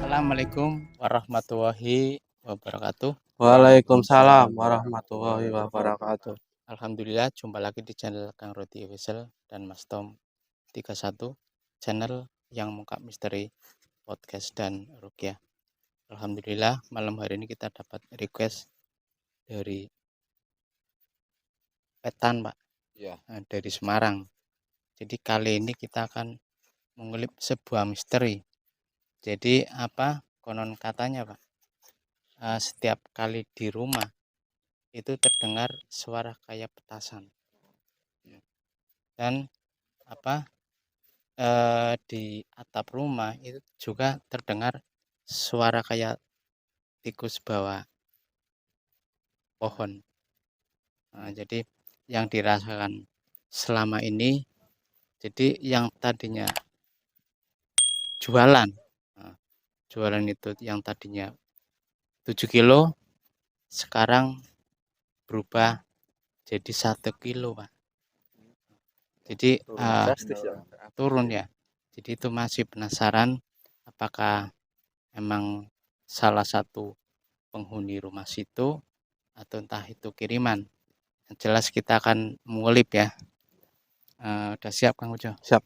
Assalamualaikum warahmatullahi wabarakatuh. Waalaikumsalam warahmatullahi wabarakatuh. Alhamdulillah jumpa lagi di channel Kang Rodi Official dan Mas Tom 31, channel yang mengungkap misteri podcast dan ruqyah. Alhamdulillah malam hari ini kita dapat request dari Petan, Pak. Ya. Dari Semarang. Jadi kali ini kita akan mengulik sebuah misteri. Jadi konon katanya, Pak, setiap kali di rumah itu terdengar suara kayak petasan. Dan di atap rumah itu juga terdengar suara kayak tikus bawah pohon. Jadi yang dirasakan selama ini, jadi yang tadinya jualan itu yang tadinya 7 kilo sekarang berubah jadi 1 kilo, Pak. Jadi turun ya. Jadi itu masih penasaran apakah emang salah satu penghuni rumah situ atau entah itu kiriman. Yang jelas kita akan mengulip ya. Udah siap Kang Ujo? Siap.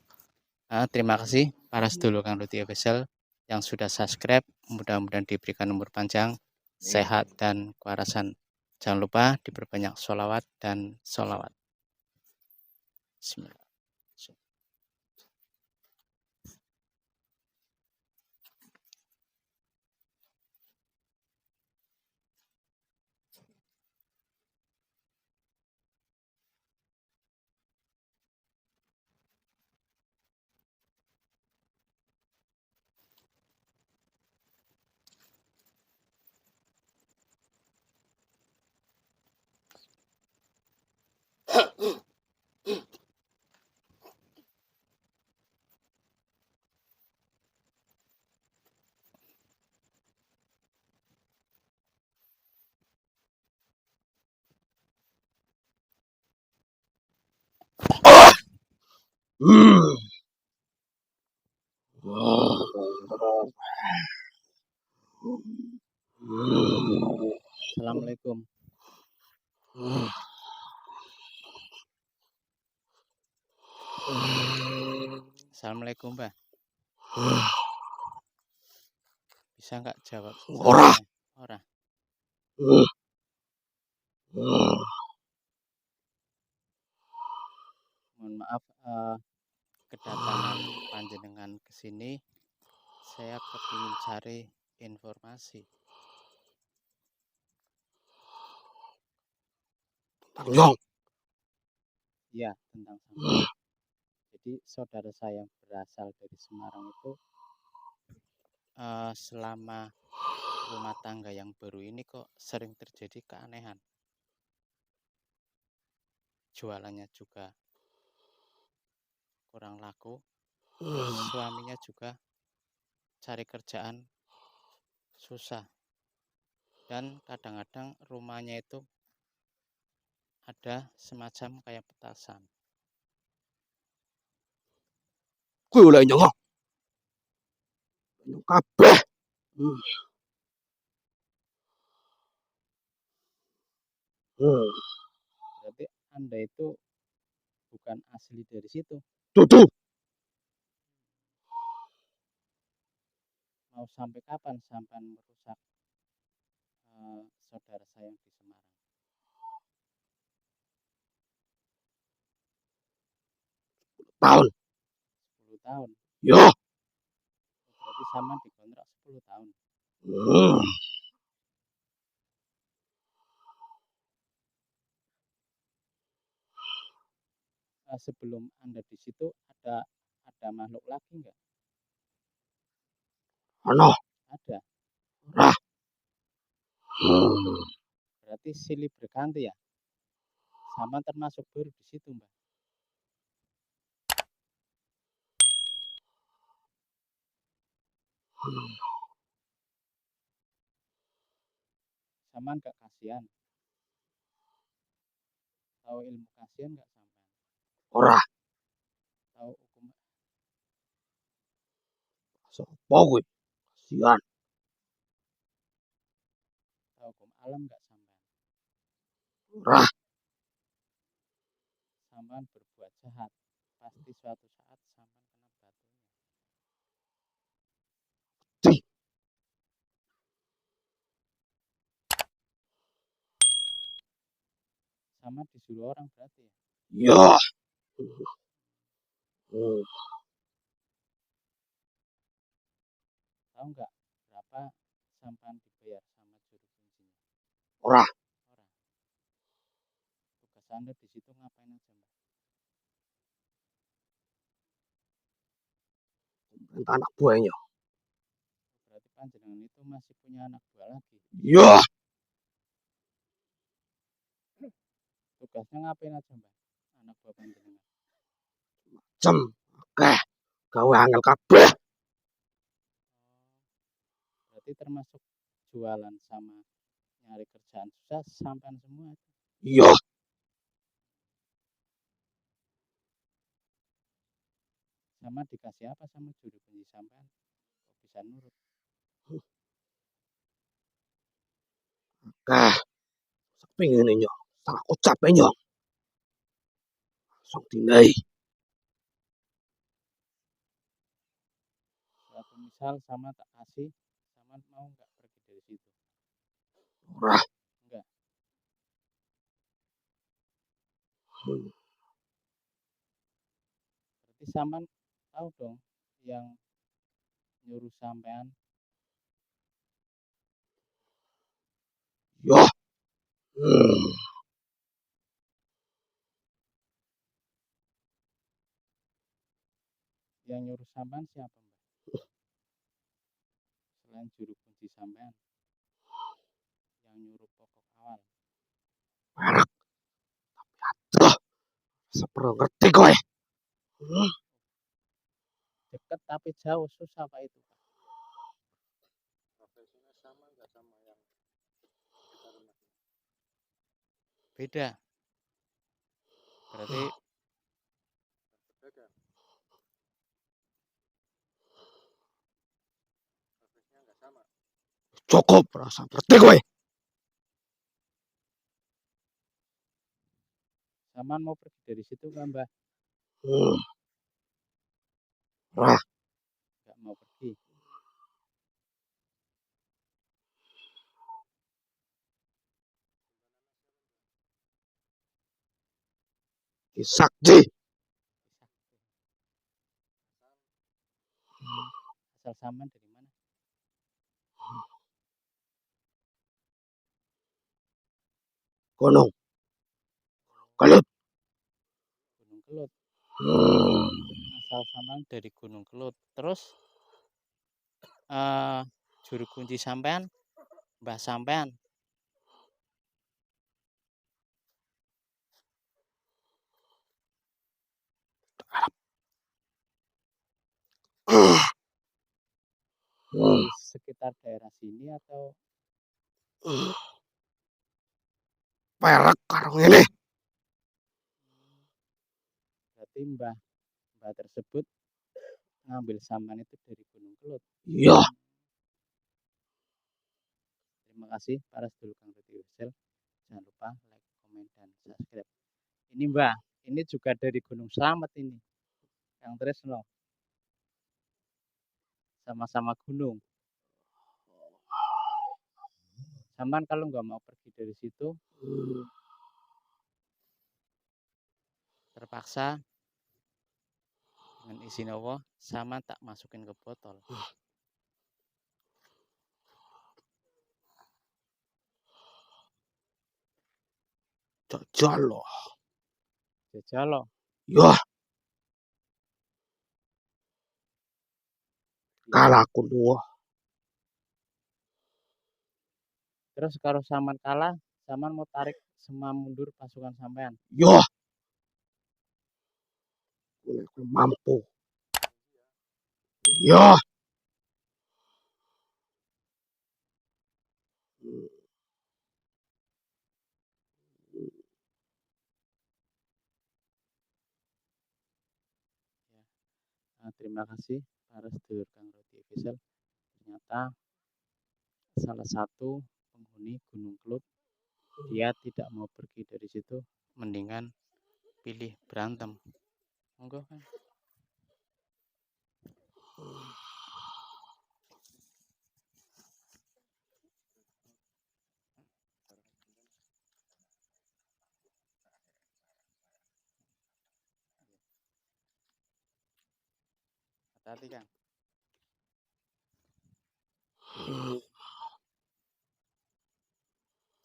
Terima kasih para sedulur Kang Rodi Official yang sudah subscribe. Mudah-mudahan diberikan umur panjang, sehat dan kewarasan. Jangan lupa diperbanyak sholawat dan sholawat. Bismillah. Assalamualaikum. Assalamualaikum, Mbak. Bisa nggak jawab? Ora. Mohon maaf kedatangan panjenengan ke sini. Saya kepingin cari informasi. Tanggung. Ya, tentang sampah. Jadi saudara saya yang berasal dari Semarang itu selama rumah tangga yang baru ini kok sering terjadi keanehan. Jualannya juga kurang laku. Suaminya juga cari kerjaan susah. Dan kadang-kadang rumahnya itu ada semacam kayak petasan. Kuwi oleh nyong. Kabeh. Berarti Anda itu bukan asli dari situ. Dudu. Mau sampai kapan sampai merusak saudara saya yang di Semarang? Tahun. 10 tahun. Yo. Berarti sama dikontrak 10 tahun. Sebelum Anda di situ ada makhluk lagi enggak? Ano? Ada. Ora. Berarti silih berganti ya? Sama termasuk baru di situ, Mbak. Sama enggak kasihan? Tahu ilmu kasihan enggak sampai? Ora. Tahu hukum Sopo kuwi? Kasihan. kalem nggak sampean? Ora. Sampean berbuat jahat, pasti suatu saat sampean kena batunya. Di. Sama disuruh orang berarti ya? Ya. Hmm. Tahu nggak berapa sampean dibayar sama juru kuncinya? Ora. Orang. Tugas Anda di situ ngapain aja, Mbak? Perintah anak buahnya. Berarti panjenengan itu masih punya anak buah lagi. Ya. Tugasnya ngapain aja, Mbak? Anak buah panjenengan. Jam. Oke. Gawe angel kabeh. Berarti termasuk jualan sama nyari kerjaan susah sampean semua itu. Iya. Sama dikasih apa sama juru kunci sampean? Kok bisa nurut? Oke. Sepingin ini yo. Sangat ucap yo. Langsung dinai. Suatu misal sama tak kasih, sama mau nggak pergi dari situ? Ora. Enggak. Berarti sampean tahu dong yang nyuruh sampean. Ya. Hmm. Yang nyuruh sampean siapa, Mbak? Selain juru kunci sampean, yang nyuruh pokok awal. Perak. Aduh. Sepro ngerti kowe. Deket tapi jauh, susah Pak itu, Pak. Profesinya sama nggak sama yang kita rumah? Beda. Berarti profesinya nggak sama. Cukup rasa ngerti kowe. Saman mau pergi dari situ kan, Mbak? Ora. Nggak mau pergi. Sakti. Asal saman dari mana? Gunung. Kelut. Gunung Kelut. Asal saman dari Gunung Kelut. Terus juru kunci sampean, Mbah sampean. Di sekitar daerah sini atau Perak karung ini. berarti mbah tersebut ngambil saman itu dari Gunung Kelut? Iya. Terima kasih para sedulur Kang Roti Wesel. Jangan lupa like, komen, dan subscribe. Ini Mbah, ini juga dari Gunung Slamet ini. Kang Tresno. Sama-sama gunung. Saman kalau nggak mau pergi dari situ, terpaksa dengan izin Allah, sama tak masukin ke botol. Jajal loh. Jajal loh. Ya. Kalah aku dua. Terus kalau saman kalah, saman mau tarik semua mundur pasukan sampean. Ya. Mampu. Ya. Terima kasih para sedulur Kang Roti Official. Ternyata salah satu penghuni penghuni Gunung Kelut, dia tidak mau pergi dari situ, mendingan pilih berantem. Monggo kan. Hati-hati Kang.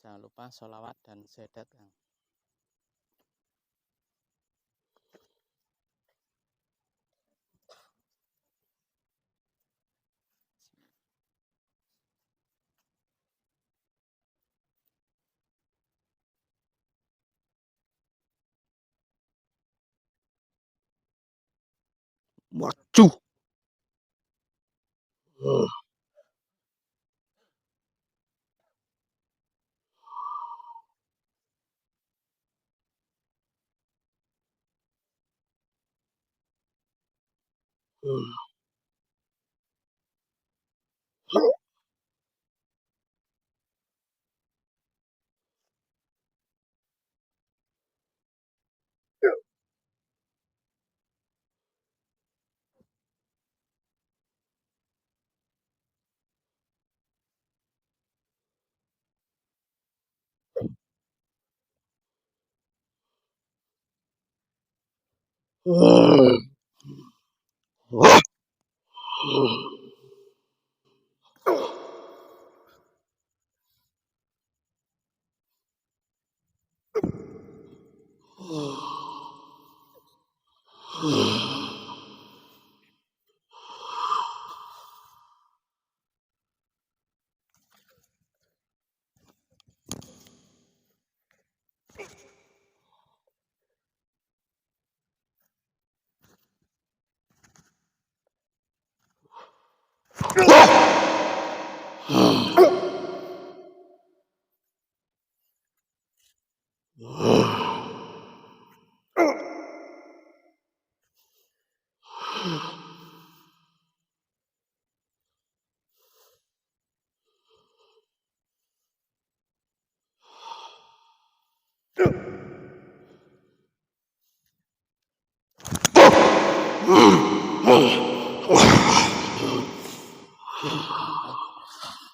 Jangan lupa sholawat dan syahadat Kang. Maju.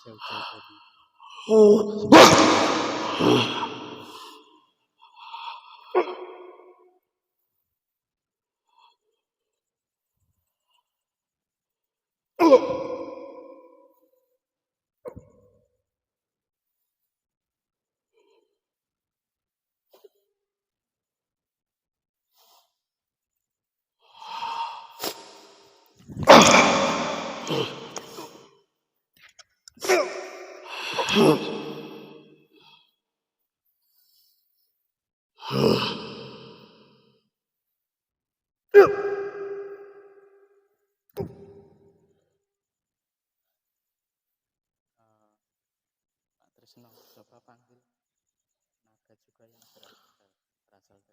Jauh-jauh dari Pak Trisno, coba panggil naga juga yang berasal dari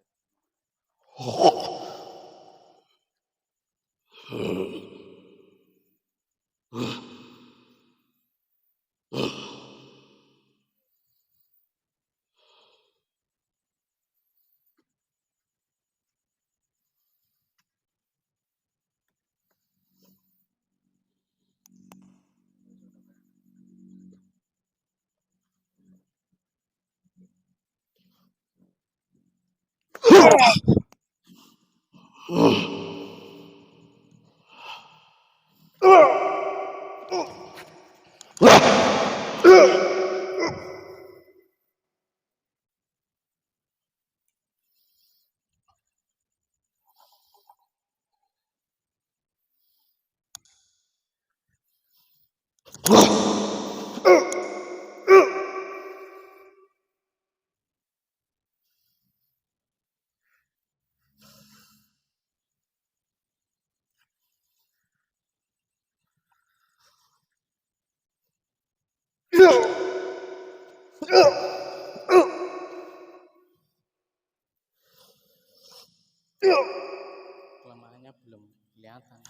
kelemahannya belum kelihatan.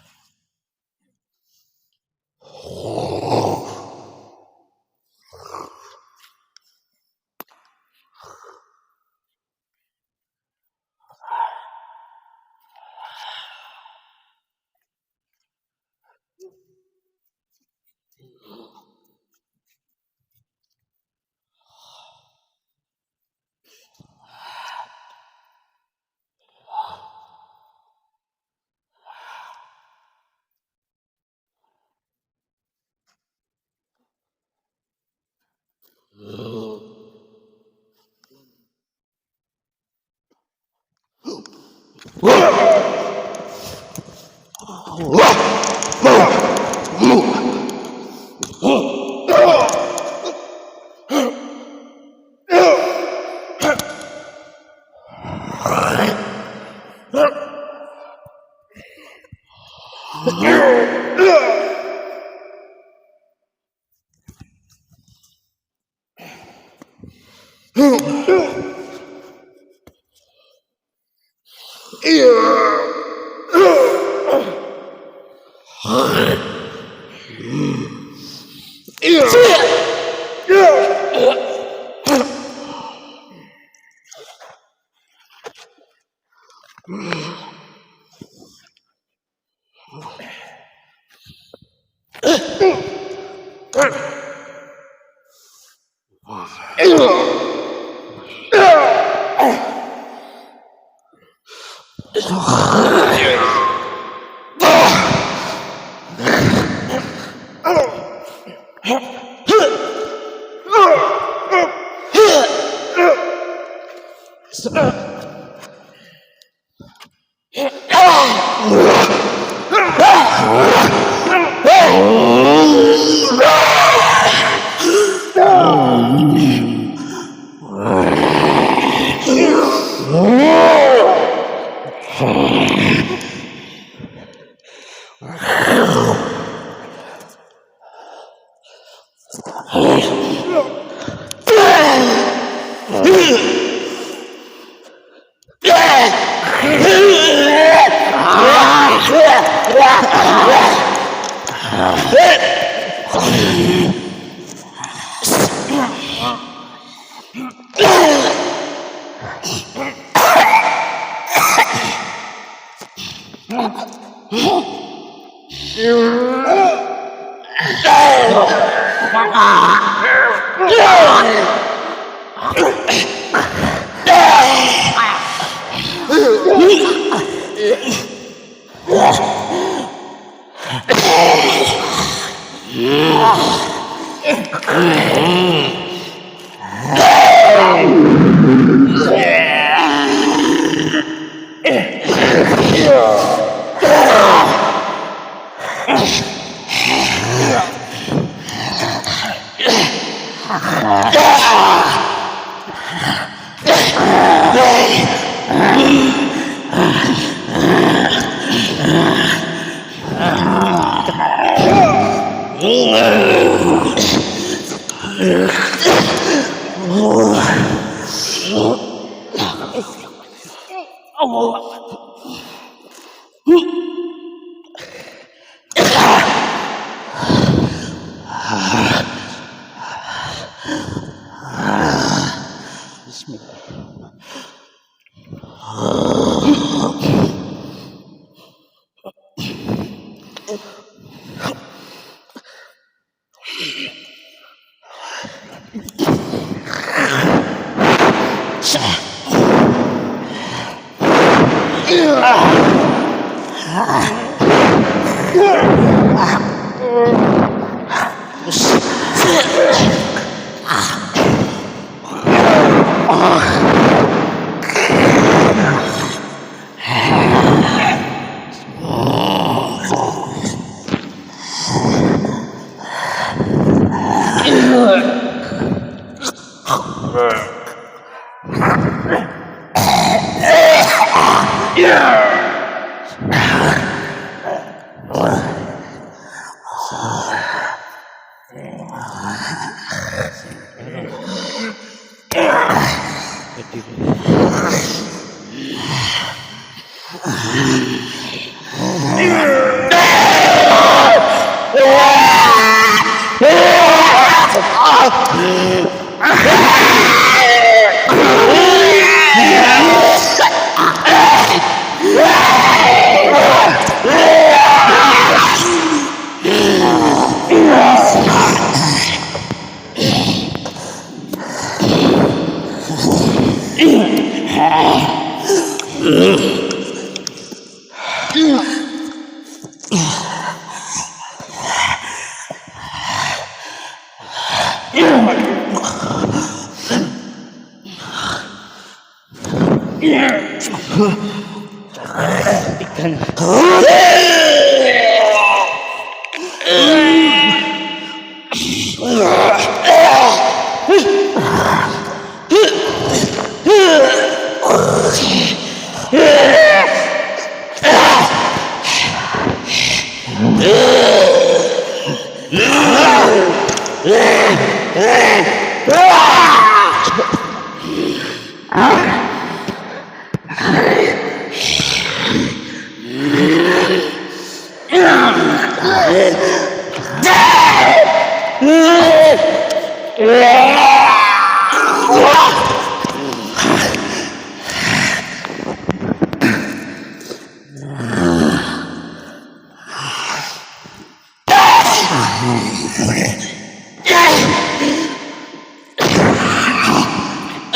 Kan.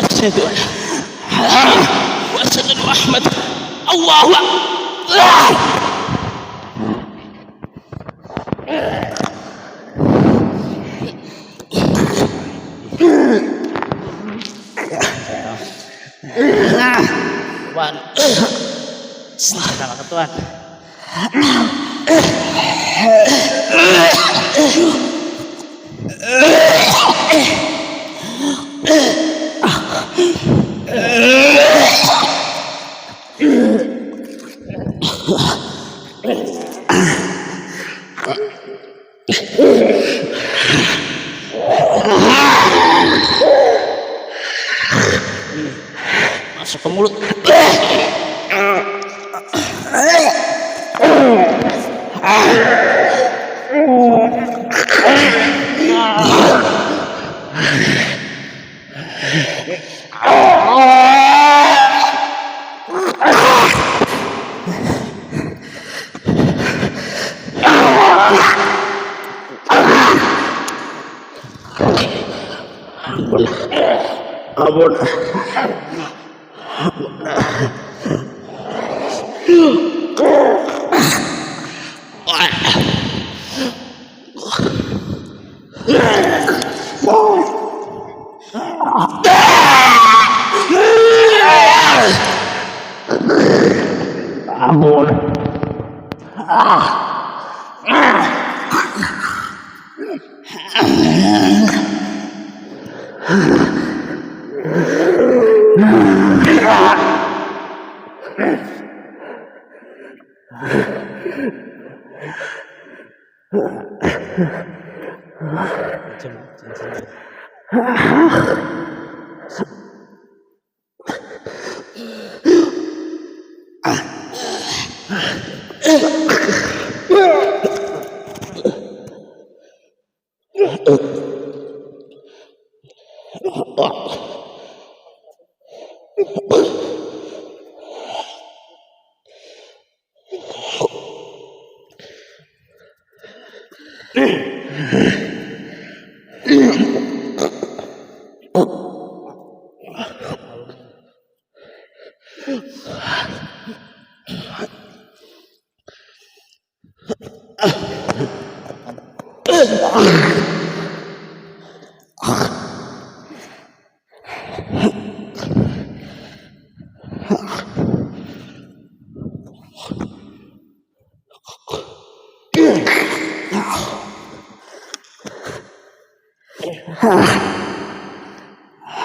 Asyhadu an wa asyhadu Muhammad Allahu Akbar. Tuan. Sama ketuan. Masuk ke mulut. Ampun. Ampun.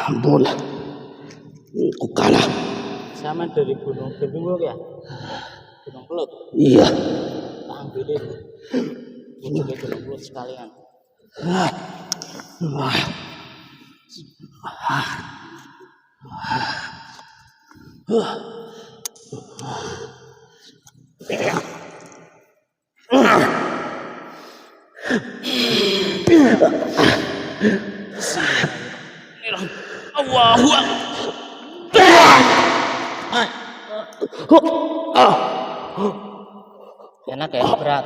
Ampun, aku kalah. Sama dari Gunung Gedung ya? Gunung Kelut. Iya. Tak ambilin. Gunung Kelut sekalian. Allahu Akbar. Enak ya, berat.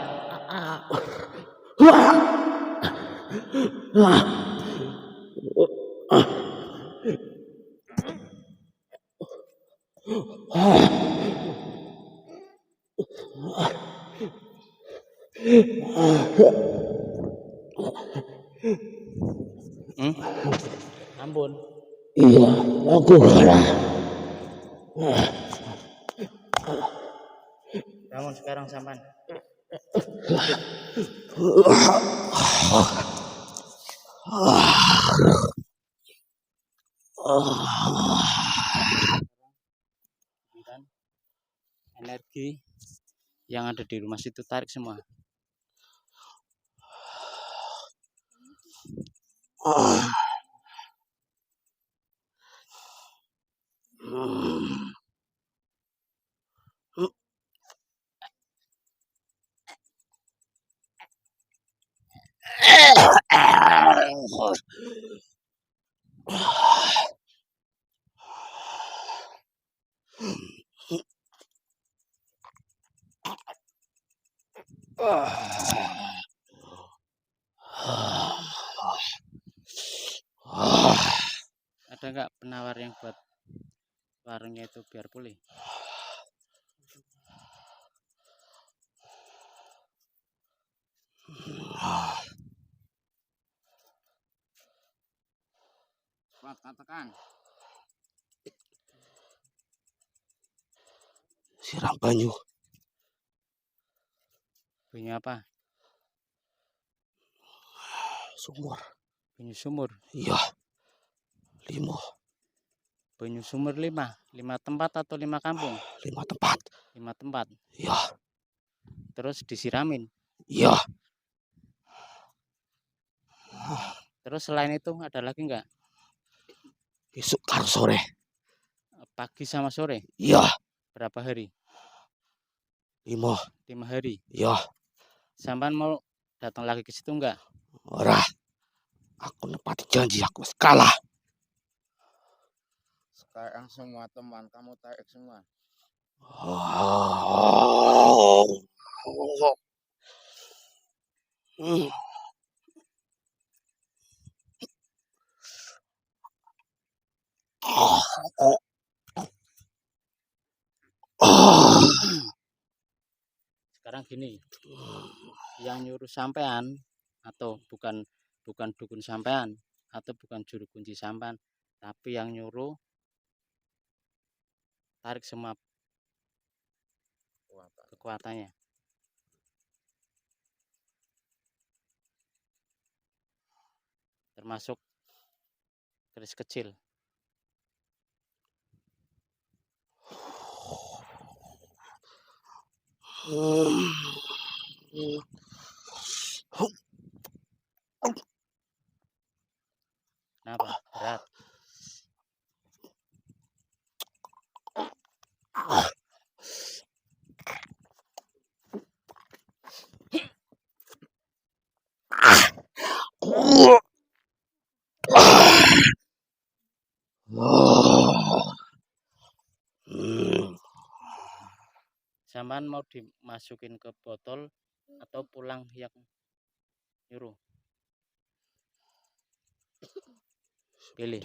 Ampun. Iya, aku kalah. bangun sekarang sampan. Dan energi yang ada di rumah situ tarik semua. Ada nggak penawar yang buat warungnya itu biar pulih? Pak, katakan. Siram banyu. Banyu apa? Sumur. Banyu sumur. Iya. 5 Banyu sumur 5 tempat atau 5 kampung? 5 tempat. 5 tempat. Iya. Terus disiramin. Iya. Terus selain itu ada lagi nggak? Besok karo sore. Pagi sama sore. Iya. Berapa hari? 5 hari. Iya. Sampan mau datang lagi ke situ nggak? Ora. Aku nepati janji, aku kalah. Sekarang semua teman kamu tarik semua. Sekarang gini, yang nyuruh sampean atau bukan dukun sampean atau bukan juru kunci sampean, tapi yang nyuruh tarik semua kekuatannya. Termasuk keris kecil. Kenapa? Berat. Sampean mau dimasukin ke botol atau pulang yang nyuruh? Pilih.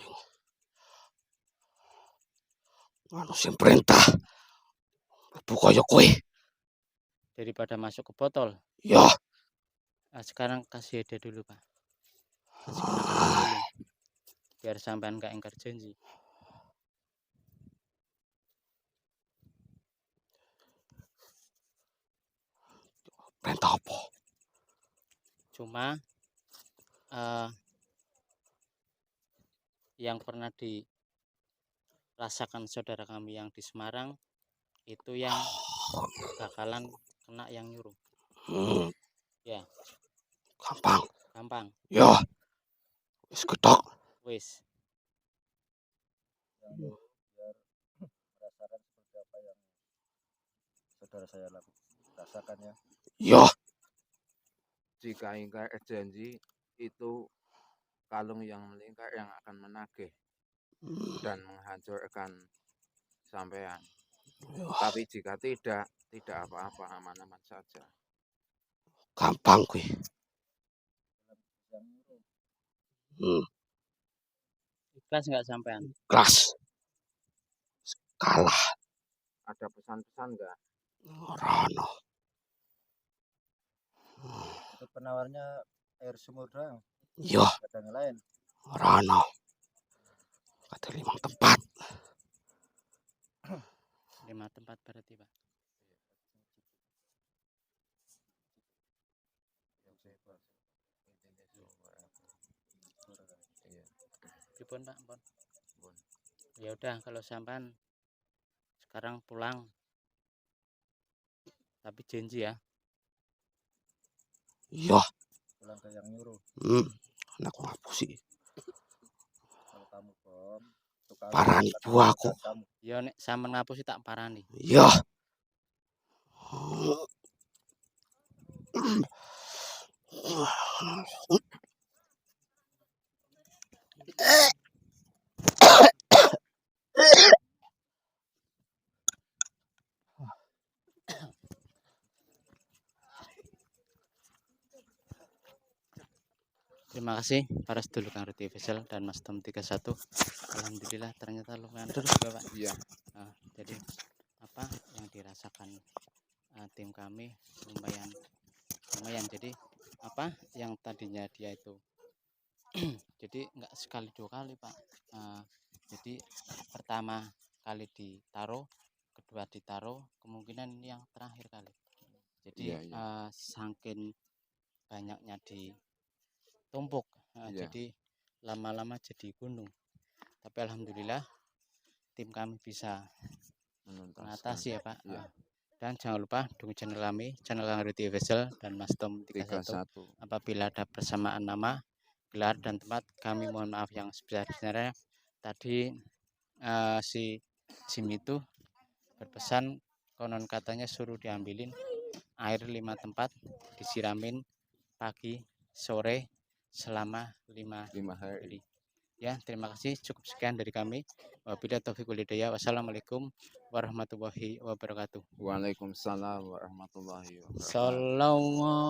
Anu sing perintah. Buka kowe. Daripada masuk ke botol. Ya. Nah, sekarang kasih hadiah dulu, Pak. Kasih kenang-kenang dulu. Biar sampean gak ingkar janji. Perintah apa? Cuma yang pernah dirasakan saudara kami yang di Semarang itu yang bakalan kena yang nyuruh. Ya. Gampang. Ya. Wis ketok. Wis. Biar merasakan seperti apa yang saudara saya rasakan ya. Ya. Jika ingkar janji itu kalung yang melingkar yang akan menagih dan menghancurkan sampean. Tapi jika tidak apa-apa, aman-aman saja. Gampang kuwi. Ikhlas nggak sampean? Kelas. Kalah. Ada pesan-pesan nggak? Rano. Untuk penawarnya air sumur doang. Iya. Ada yang lain. Rano. Ada 5 tempat. 5 tempat berarti, Pak. pripun Pak? Pun. Pun. Ya udah kalau sampan sekarang pulang. Tapi janji ya. Iya. Pulang ke yang nyuruh. Aku ngapus sih. Kalau kamu bom, tukang Parani kata buahku. kamu. Ya nek sampean ngapusi tak parani. Iya. Terima kasih para sedulur Kang Ruti Official dan Mas Tom 31. Alhamdulillah ternyata lumayan terus juga Pak. Iya. Nah, jadi apa yang dirasakan tim kami lumayan. Jadi apa yang tadinya dia itu jadi nggak sekali 2 kali Pak. Jadi pertama kali ditaruh, kedua ditaruh, kemungkinan ini yang terakhir kali. Jadi Iya. saking banyaknya ditumpuk, Iya. jadi lama-lama jadi gunung. Tapi alhamdulillah tim kami bisa mengatasi ya Pak. Iya. Dan jangan lupa dukung channel kami, channel Kang Ruti Official dan Mas Tom 31. Apabila ada persamaan nama, gelar dan tempat, kami mohon maaf yang sebesar-besarnya. Tadi si Jim itu berpesan konon katanya suruh diambilin air 5 tempat, disiramin pagi, sore selama 5 hari. Ya, terima kasih. Cukup sekian dari kami. Wabillahi taufiq wal hidayah. Wassalamualaikum warahmatullahi wabarakatuh. Waalaikumsalam warahmatullahi wabarakatuh. Sallallahu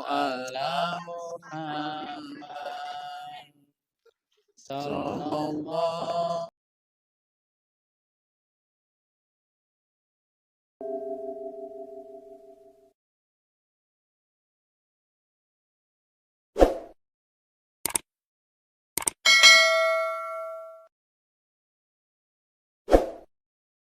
ala Muhammad. Sallallahu